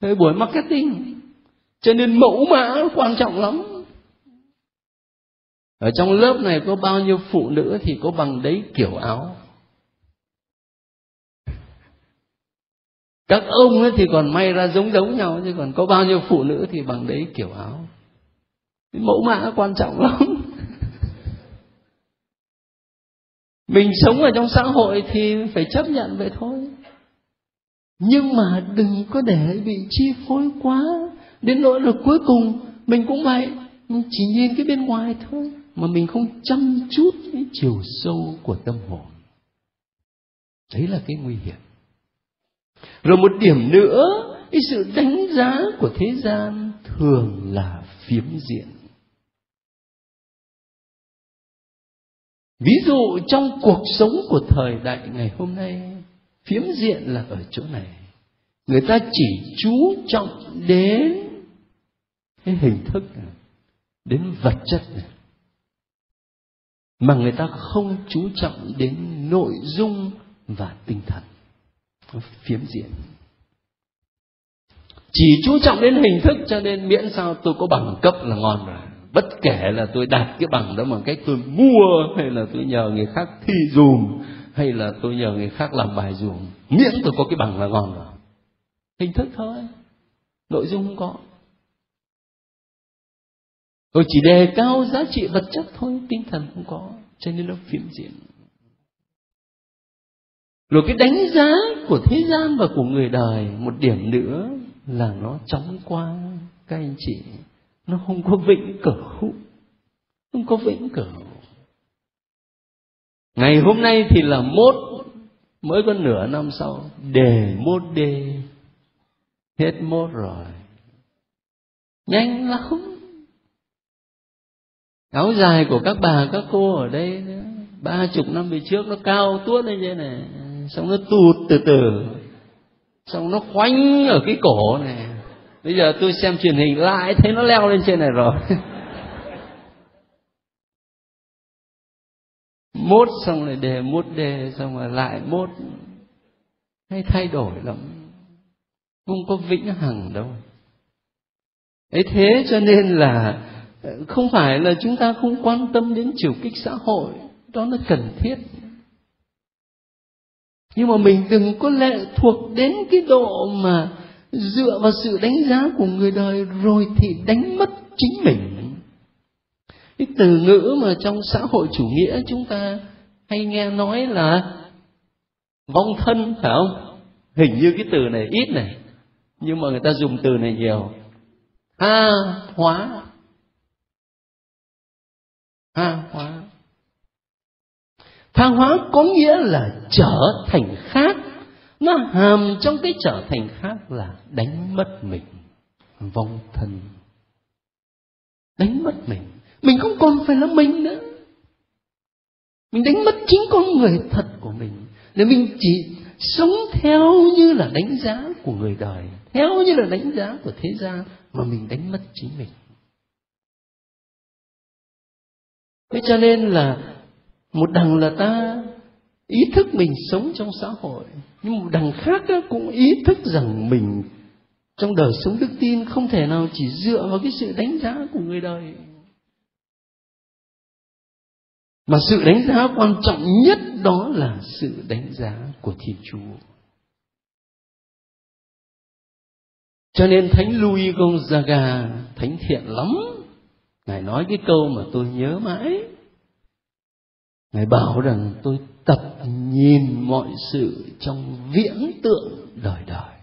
Thời buổi marketing, cho nên mẫu mã quan trọng lắm. Ở trong lớp này có bao nhiêu phụ nữ thì có bằng đấy kiểu áo. Các ông ấy thì còn may ra giống nhau, chứ còn có bao nhiêu phụ nữ thì bằng đấy kiểu áo. Mẫu mã quan trọng lắm. Mình sống ở trong xã hội thì phải chấp nhận vậy thôi. Nhưng mà đừng có để bị chi phối quá, đến nỗi là cuối cùng mình cũng vậy, mình chỉ nhìn cái bên ngoài thôi, mà mình không chăm chút cái chiều sâu của tâm hồn. Đấy là cái nguy hiểm. Rồi một điểm nữa, cái sự đánh giá của thế gian thường là phiếm diện. Ví dụ trong cuộc sống của thời đại ngày hôm nay, phiếm diện là ở chỗ này. Người ta chỉ chú trọng đến cái hình thức này, đến vật chất này, mà người ta không chú trọng đến nội dung và tinh thần. Phiếm diện. Chỉ chú trọng đến hình thức, cho nên miễn sao tôi có bằng cấp là ngon rồi. Bất kể là tôi đạt cái bằng đó bằng cách tôi mua, hay là tôi nhờ người khác thi dùm, hay là tôi nhờ người khác làm bài dùm, miễn tôi có cái bằng là ngon rồi. Hình thức thôi, nội dung không có. Rồi chỉ đề cao giá trị vật chất thôi, tinh thần không có, cho nên nó phiếm diện. Rồi cái đánh giá của thế gian và của người đời, một điểm nữa là nó chóng qua các anh chị, nó không có vĩnh cửu, không có vĩnh cửu. Ngày hôm nay thì là mốt, mới có nửa năm sau đề mốt đê, hết mốt rồi, nhanh lắm. Áo dài của các bà các cô ở đây 30 năm về trước nó cao tuốt lên trên này, xong nó tụt từ từ, xong nó khoanh ở cái cổ này. Bây giờ tôi xem truyền hình lại thấy nó leo lên trên này rồi. Mốt xong rồi đề mốt đề, xong rồi lại mốt, hay thay đổi lắm, không có vĩnh hằng đâu. Ấy thế cho nên là không phải là chúng ta không quan tâm đến chiều kích xã hội, đó là cần thiết, Nhưng mà mình đừng có lệ thuộc đến cái độ mà dựa vào sự đánh giá của người đời rồi thì đánh mất chính mình. Cái từ ngữ mà trong xã hội chủ nghĩa chúng ta hay nghe nói là vong thân, phải không? Hình như cái từ này ít này, nhưng mà người ta dùng từ này nhiều. Tha hóa. Tha hóa. Tha hóa có nghĩa là trở thành khác. Nó hàm trong cái trở thành khác là đánh mất mình. Vong thân. Đánh mất mình. Mình không còn phải là mình nữa. Mình đánh mất chính con người thật của mình. Để mình chỉ sống theo như là đánh giá của người đời, theo như là đánh giá của thế gian, mà mình đánh mất chính mình. Thế cho nên là một đằng là ta ý thức mình sống trong xã hội, nhưng một đằng khác cũng ý thức rằng mình trong đời sống đức tin không thể nào chỉ dựa vào cái sự đánh giá của người đời. Mà sự đánh giá quan trọng nhất đó là sự đánh giá của Thiên Chúa. Cho nên Thánh Louis Gonzaga, thánh thiện lắm, Ngài nói cái câu mà tôi nhớ mãi. Ngài bảo rằng tôi tập nhìn mọi sự trong viễn tượng đời đời.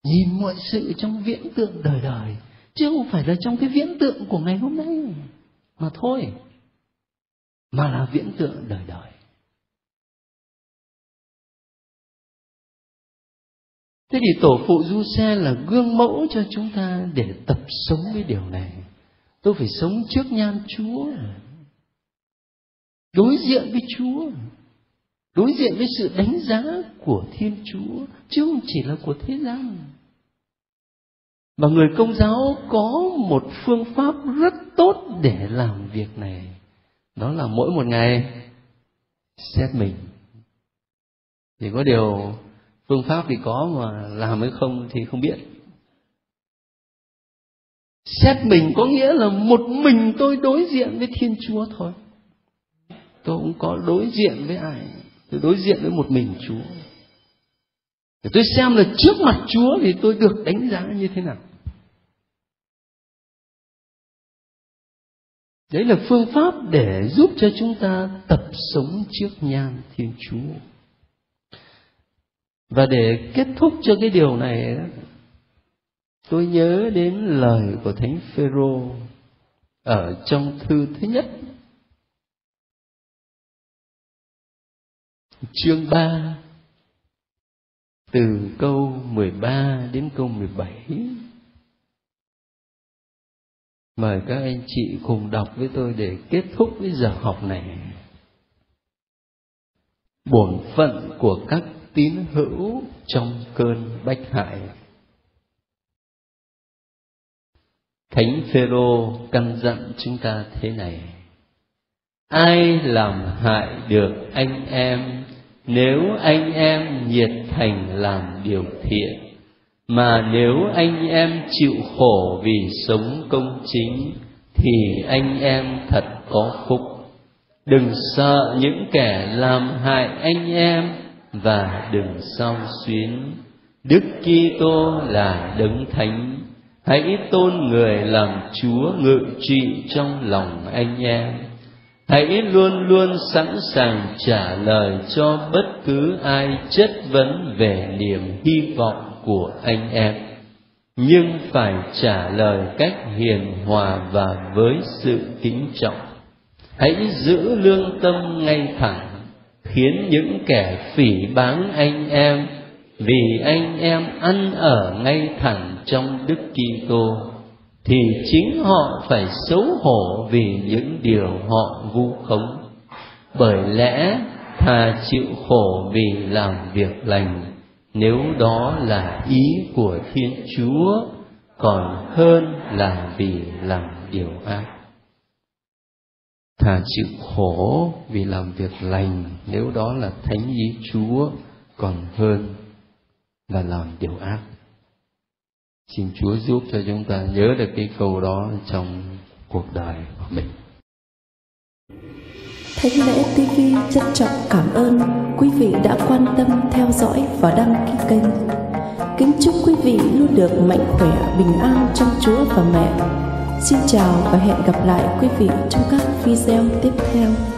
Nhìn mọi sự trong viễn tượng đời đời, chứ không phải là trong cái viễn tượng của ngày hôm nay mà thôi, mà là viễn tượng đời đời. Thế thì tổ phụ Giuse là gương mẫu cho chúng ta để tập sống với điều này. Tôi phải sống trước nhan Chúa, đối diện với Chúa, đối diện với sự đánh giá của Thiên Chúa, chứ không chỉ là của thế gian. Và người Công giáo có một phương pháp rất tốt để làm việc này. Đó là mỗi một ngày xét mình. Chỉ có điều phương pháp thì có mà làm hay không thì không biết. Xét mình có nghĩa là một mình tôi đối diện với Thiên Chúa thôi. Tôi không có đối diện với ai. Tôi đối diện với một mình Chúa. Để tôi xem là trước mặt Chúa thì tôi được đánh giá như thế nào. Đấy là phương pháp để giúp cho chúng ta tập sống trước nhan Thiên Chúa. Và để kết thúc cho cái điều này, tôi nhớ đến lời của Thánh Phêrô ở trong thư thứ nhất, chương 3, từ câu 13 đến câu 17. Mời các anh chị cùng đọc với tôi để kết thúc cái giờ học này. Bổn phận của các tín hữu trong cơn bách hại. Thánh Phêrô căn dặn chúng ta thế này: ai làm hại được anh em, nếu anh em nhiệt thành làm điều thiện, mà nếu anh em chịu khổ vì sống công chính, thì anh em thật có phúc. Đừng sợ những kẻ làm hại anh em, và đừng xao xuyến. Đức Kitô là đấng thánh, hãy tôn người làm Chúa ngự trị trong lòng anh em. Hãy luôn luôn sẵn sàng trả lời cho bất cứ ai chất vấn về niềm hy vọng của anh em, nhưng phải trả lời cách hiền hòa và với sự kính trọng. Hãy giữ lương tâm ngay thẳng, khiến những kẻ phỉ báng anh em, vì anh em ăn ở ngay thẳng trong Đức Kitô, thì chính họ phải xấu hổ vì những điều họ vu khống. Bởi lẽ thà chịu khổ vì làm việc lành, nếu đó là ý của Thiên Chúa, còn hơn là vì làm điều ác. Thà chịu khổ vì làm việc lành, nếu đó là thánh ý Chúa, còn hơn là làm điều ác. Xin Chúa giúp cho chúng ta nhớ được cái câu đó trong cuộc đời của mình. Thánh Lễ TV trân trọng cảm ơn quý vị đã quan tâm theo dõi và đăng ký kênh. Kính chúc quý vị luôn được mạnh khỏe, bình an trong Chúa và Mẹ. Xin chào và hẹn gặp lại quý vị trong các video tiếp theo.